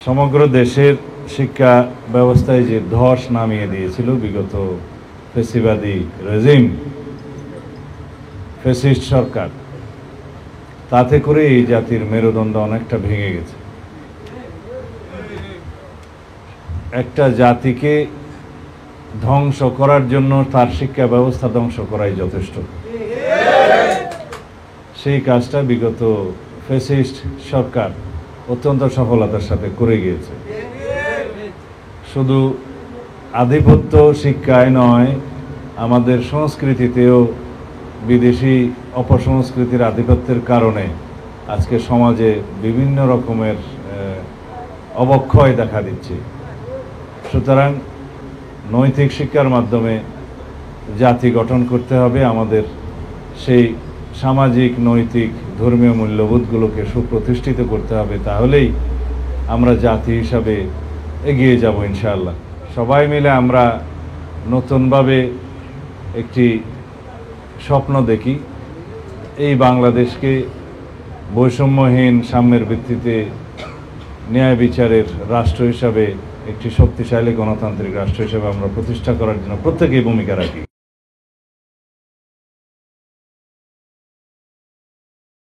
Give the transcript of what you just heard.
সমগ্র দেশের শিক্ষা ব্যবস্থায় যে ধস নামিয়ে দিয়েছিল বিগত ফ্যাসিবাদী রেজিম, ফ্যাসিস্ট সরকার, তাতে করে এই জাতির মেরুদণ্ড অনেকটা ভেঙে গেছে। একটা জাতিকে ধ্বংস করার জন্য তার শিক্ষা ব্যবস্থা ধ্বংস করাই যথেষ্ট। সেই কাজটা বিগত ফ্যাসিস্ট সরকার অত্যন্ত সফলতার সাথে করে গিয়েছে। শুধু আধিপত্য শিক্ষায় নয়, আমাদের সংস্কৃতিতেও বিদেশি অপসংস্কৃতির আধিপত্যের কারণে আজকে সমাজে বিভিন্ন রকমের অবক্ষয় দেখা দিচ্ছে। সুতরাং নৈতিক শিক্ষার মাধ্যমে জাতি গঠন করতে হবে। আমাদের সেই সামাজিক, নৈতিক, ধর্মীয় মূল্যবোধগুলোকে সুপ্রতিষ্ঠিত করতে হবে। তাহলেই আমরা জাতি হিসাবে এগিয়ে যাব ইনশাআল্লাহ। সবাই মিলে আমরা নতুনভাবে একটি স্বপ্ন দেখি, এই বাংলাদেশকে বৈষম্যহীন সাম্যের ভিত্তিতে ন্যায় বিচারের রাষ্ট্র হিসাবে, একটি শক্তিশালী গণতান্ত্রিক রাষ্ট্র হিসাবে আমরা প্রতিষ্ঠা করার জন্য প্রত্যেকেই ভূমিকা রাখি।